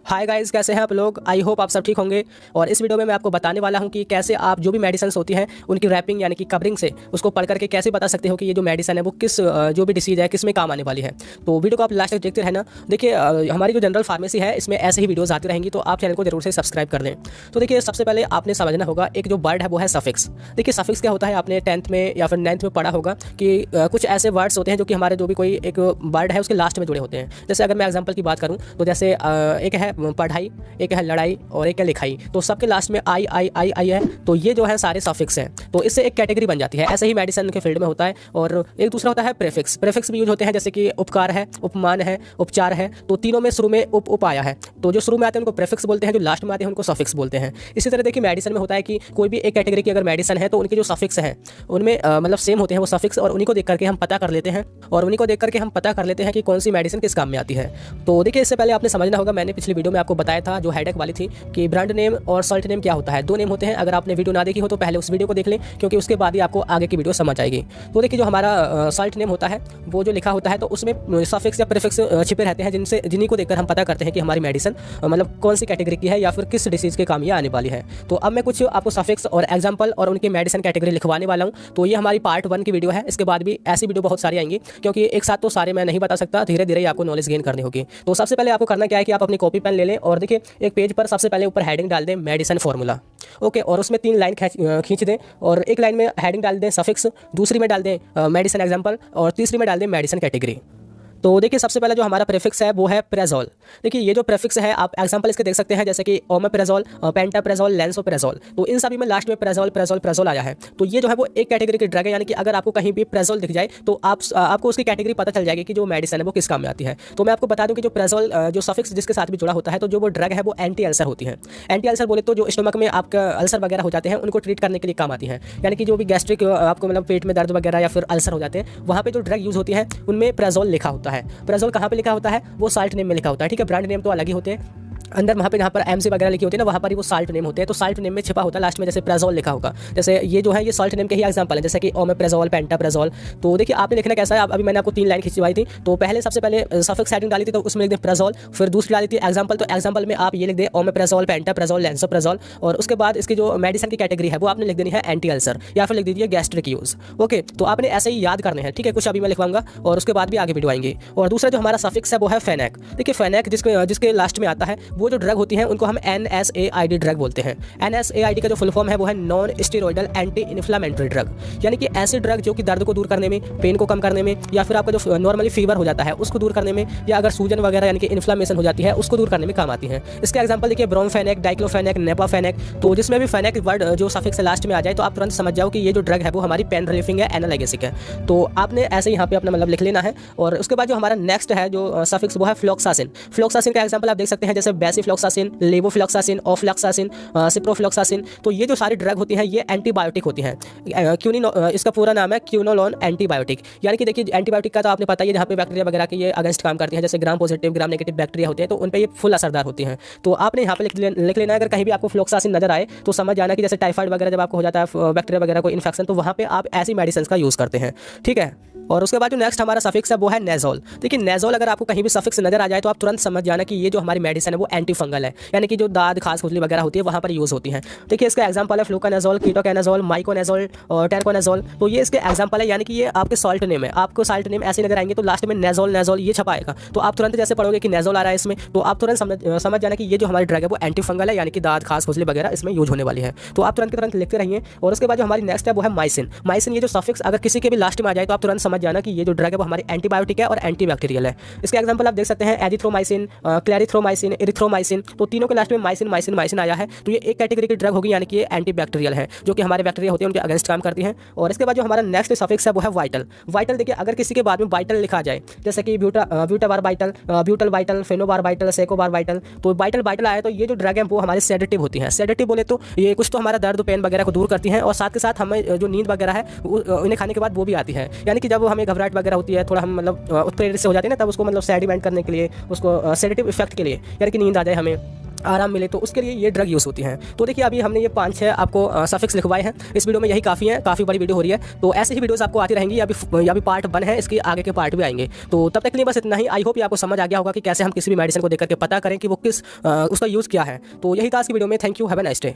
Hi guys, कैसे हैं आप लोग। आई होप आप सब ठीक होंगे। और इस वीडियो में मैं आपको बताने वाला हूं कि कैसे आप जो भी मेडिसिन होती हैं उनकी रैपिंग यानी कि कवरिंग से उसको पढ़ करके कैसे बता सकते हो कि ये जो मेडिसिन है वो किस जो भी डिसीज है किस में काम आने वाली है। तो वीडियो को आप लास्ट तक देखते रहना। देखिए हमारी जो जनरल फार्मेसी है इसमें ऐसे ही वीडियोस आती रहेंगी, तो आप चैनल को जरूर से सब्सक्राइब कर लें। तो देखिए सबसे पहले आपने समझना होगा एक जो वर्ड है वो है सफिक्स। देखिए सफिक्स क्या होता है, आपने 10th में या फिर 9th में पढ़ा होगा कि कुछ ऐसे वर्ड्स होते हैं जो कि हमारे जो भी कोई एक वर्ड है उसके लास्ट में जुड़े होते हैं। जैसे अगर मैं एग्जाम्पल की बात करूँ तो जैसे एक है पढ़ाई, एक है लड़ाई और एक है लिखाई, तो सबके लास्ट में आई आई आई आई है। तो ये जो है सारे सफिक्स हैं, तो इससे एक कैटेगरी बन जाती है। ऐसे ही मेडिसिन के फील्ड में होता है। और एक दूसरा होता है प्रेफिक्स। प्रेफिक्स भी यूज होते हैं, जैसे कि उपकार है, उपमान है, उपचार है। तो तीनों में शुरू में उप आया है, तो जो शुरू में आते हैं उनको प्रेफिक्स बोलते हैं, जो लास्ट में आते हैं उनको सफिक्स बोलते हैं। इसी तरह देखिए मेडिसिन में होता है कि कोई भी एक कैटेगरी की अगर मेडिसिन है तो उनके जो सफिक्स हैं उनमें मतलब सेम होते हैं वो सफिक्स, और उन्हीं को देख करके हम पता कर लेते हैं कि कौन सी मेडिसिन किस काम में आती है। तो देखिए इससे पहले आपने समझना होगा, मैंने पिछली वीडियो में आपको बताया था जो हेडेक वाली थी कि ब्रांड नेम और सॉल्ट नेम क्या होता है। दो नेम होते हैं। अगर आपने वीडियो ना देखी हो तो पहले उस वीडियो को देख लें, क्योंकि उसके बाद ही आपको आगे की वीडियो समझ आएगी। तो देखिए जो हमारा सॉल्ट नेम होता है वो जो लिखा होता है तो उसमें सफिक्स या प्रीफिक्स छिपे रहते हैं, जिन्हीं को देखकर हम पता करते हैं कि हमारी मेडिसिन मतलब कौन सी कैटेगरी की है या फिर किस डिसीज के काम ये आने वाली है। तो अब मैं कुछ आपको सफिक्स और एग्जाम्पल और उनकी मेडिसिन कैटेगरी लिखवाने वाला हूँ। तो ये हमारी पार्ट 1 की वीडियो है। इसके बाद भी ऐसी वीडियो बहुत सारी आएंगी, क्योंकि एक साथ तो सारे मैं नहीं बता सकता, धीरे धीरे आपको नॉलेज गेन करनी होगी। तो सबसे पहले आपको करना क्या है कि आप अपनी कॉपी पेन ले लें और देखिए एक पेज पर सबसे पहले ऊपर हेडिंग डाल दें मेडिसिन फार्मूला। ओके, और उसमें 3 लाइन खींच दें, और एक लाइन में हेडिंग डाल दें सफिक्स, दूसरी में डाल दें मेडिसिन एग्जाम्पल, और तीसरी में डाल दें मेडिसिन कैटेगरी। तो देखिए सबसे पहले जो हमारा प्रीफिक्स है वो है प्रेजोल। देखिए ये जो प्रीफिक्स है आप एग्जांपल इसके देख सकते हैं, जैसे कि ओमेप्रेजोल, पेंटाप्रेजोल, लेंसोप्रेजोल। तो इन सभी में लास्ट में प्रेजोल प्रेजोल प्रेजोल आया है। तो ये जो है वो एक कैटेगरी की ड्रग है, यानी कि अगर आपको कहीं भी प्रेजोल दिख जाए तो आपको उसकी कैटेगरी पता चल जाएगी कि जो मेडिसिन है वो किस काम में आती है। तो मैं आपको बता दूं कि जो प्रेजोल जो सफिक्स जिसके साथ भी जुड़ा होता है, तो जो वो ड्रग है वो एंटी अल्सर होती है। एंटी अल्सर बोले तो जो स्टमक में आपका अल्सर वगैरह हो जाते हैं उनको ट्रीट करने के लिए काम आती है। यानी कि जो भी गैस्ट्रिक आपको मतलब पेट में दर्द वगैरह या फिर अल्सर हो जाते हैं, वहाँ पे जो ड्रग यूज होती है उनमें प्रेजोल लिखा होता है। प्रेजोल कहाँ लिखा होता है, वो साल्ट नेम में लिखा होता है। ठीक है, ब्रांड नेम तो अलग ही होते हैं, अंदर वहाँ पे जहाँ पर एमसी वगैरह लिखी होती है ना, वहाँ पर ही वो साल्ट नेम होते हैं। तो साल्ट नेम में छिपा होता है लास्ट में, जैसे प्रेजोल लिखा होगा। जैसे ये जो है ये साल्ट नेम के ही एग्जांपल है, जैसे कि ओमेप्रेजोल, पेंटाप्रेजोल। तो देखिए आपने लिखना कैसा है, अभी मैंने आपको 3 लाइन खिंचवाई थी। तो पहले सबसे पहले सफिक्स हेडिंग डाली थी तो उसमें लिख दें प्रेजोल, फिर दूसरी डाली थी एग्जाम्पल, तो एग्जाम्पल में आप ये लिख दें ओमेप्रेजोल, पेंटाप्रेजोल, लेंसोप्रेजोल, और उसके बाद इसकी जो मेडिसिन की कैटेगरी है वो आपने लिख देनी है एंटी अल्सर, या फिर लिख दीजिए गैस्ट्रिक यूज। ओके, तो आपने ऐसे ही याद करने हैं। ठीक है, कुछ अभी मैं लिखवाऊंगा और उसके बाद भी आगे वीडियो आएंगे। और दूसरा जो हमारा सफिक्स है वो है फेनैक। देखिए फेनैक जिसके लास्ट में आता है, वो जो ड्रग होती है उनको हम NSAID ड्रग बोलते हैं। NSAID का जो फुल फॉर्म है वो है non steroidal anti inflammatory drug, यानी कि ऐसी ड्रग जो कि दर्द को दूर करने में, पेन को कम करने में, या फिर आपका जो नॉर्मली फीवर हो जाता है उसको दूर करने में, या अगर सूजन वगैरह यानी कि इन्फ्लेमेशन हो जाती है उसको दूर करने में काम आती है। इसके एग्जांपल देखिए ब्रोमफेनेक, डाइक्लोफेनेक, नेपाफेनेक। तो जिसमें भी फेनेक वर्ड जो सफिक्स लास्ट में आ जाए तो आप तुरंत समझ जाओ कि ये जो ड्रग है वो हमारी पेन रिलीफिंग है, एनाल्जेसिक है। तो आपने ऐसे यहाँ पे अपना मतलब लिख लेना है। और उसके बाद जो हमारा नेक्स्ट है जो सफिक्स वो है फ्लोक्सासिन। फ्लोक्सासिन का एग्जांपल आप देख सकते हैं, जैसे बेसिफ्लोक्सासिन, लेवोफ्लोक्सासिन, ऑफ्लॉक्सासिन, सिप्रोफ्लॉक्सासिन। तो ये जो सारी ड्रग होती हैं ये एंटीबायोटिक होती हैं। इसका पूरा नाम है क्यूनोलोन एंटीबायोटिक। यानी कि देखिए एंटीबायोटिक का तो आपने पता ही है, जहाँ पे बैक्टीरिया वगैरह के ये अगेंस्ट काम करती हैं, जैसे gram positive, gram negative bacteria होते हैं, तो उन पे ये फुल असरदार होती हैं। तो आपने यहाँ पे लिख लेना है। अगर कहीं भी आपको फ्लोक्सासिन नजर आए तो समझ जाना कि जैसे टाइफाइड वगैरह जब आपको हो जाता है, बैक्टीरिया वगैरह को इन्फेक्शन, तो वहाँ पे आप ऐसी मेडिसिन का यूज करते हैं। ठीक है, और उसके बाद जो नेक्स्ट हमारा सफिक्स है वो है नेजोल। देखिए नेजोल अगर आपको कहीं भी सफिक्स नजर आ जाए तो आप तुरंत समझ जाना कि ये जो हमारी मेडिसिन है वो एंटी फंगल है, यानी कि जो दाद, खास, खुजली वगैरह होती है वहाँ पर यूज होती है। देखिए इसका एग्जांपल है फ्लूकानेजोल, कीटोकानेजोल, माइकोनेजोल और टेरकोनेजोल। तो ये इसके एग्जांपल है, यानी कि ये आपके सॉल्ट नेम है। आपको सॉल्ट नेम ऐसे नजर आएंगे तो लास्ट में नेजोल नेजोल ये छपा आएगा, तो आप तुरंत जैसे पढ़ोगे कि नेजोल आ रहा है इसमें, तो आप तुरंत समझ जाना कि ये जो हमारी ड्रग है वो एंटी फंगल है, यानी कि दाद, खास, खुजली वगैरह इसमें यूज होने वाली है। तो आप तुरंत के तुरंत लिखते रहिए। और उसके बाद जो हमारी नेक्स्ट है वो है माइसिन। माइसिन ये जो सफिक्स अगर किसी के भी लास्ट में आ जाए तो आप तुरंत समझ जाना कि ये जो ड्रग है वो हमारी एंटीबायोटिक है और एंटीबैक्टीरियल है। इसके एग्जांपल आप देख सकते हैं एजिथ्रोमाइसिन, क्लैरिथ्रोमाइसिन, इरिथ्रोमाइसिन। तो तीनों के लास्ट में माइसिन माइसिन माइसिन आया है, तो ये एक कैटेगरी की ड्रग होगी, यानी कि ये एंटीबैक्टीरियल है, जो कि हमारे बैक्टीरिया होते हैं उनके अगेंस्ट काम करती हैं। और इसके बाद जो हमारा नेक्स्ट सफिक्स है वो है वाइटल। वाइटल देखिए अगर किसी के बाद में वाइटल लिखा जाए, जैसे कि ब्यूटाबार vital, butyl vital, फेनोबार vital, सेकोबार vital, तो वाइटल वाइटल आया तो ये जो ड्रग है वो हमारे सेडेटिव होती है। सेडेटिव बोले तो ये कुछ तो हमारा दर्द, पेन वगैरह को दूर करती हैं, और साथ के साथ हमें जो नींद वगैरह है उन्हें खाने के बाद वो भी आती है। यानी कि जब हमें घबराहट वगैरह होती है, थोड़ा हम मतलब उत्प्रेरित से हो जाते हैं ना, तब उसको मतलब सेडिमेंट करने के लिए, उसको सेडेटिव इफेक्ट के लिए, यानी कि नींद आ जाए हमें, आराम मिले, तो उसके लिए ये ड्रग यूज़ होती हैं। तो देखिए अभी हमने ये 5-6 आपको सफिक्स लिखवाए हैं, इस वीडियो में यही काफ़ी है, काफ़ी बड़ी वीडियो हो रही है। तो ऐसे ही वीडियोस आपको आती रहेंगी, अभी पार्ट 1 है, इसके आगे के पार्ट भी आएंगे। तो तब तक के लिए बस इतना ही। आई होप ये आपको समझ आ गया होगा कि कैसे हम किसी भी मेडिसिन को देख करके पता करें कि वो उसका यूज़ क्या है। तो यही था आज की वीडियो में। Thank you, have a nice day.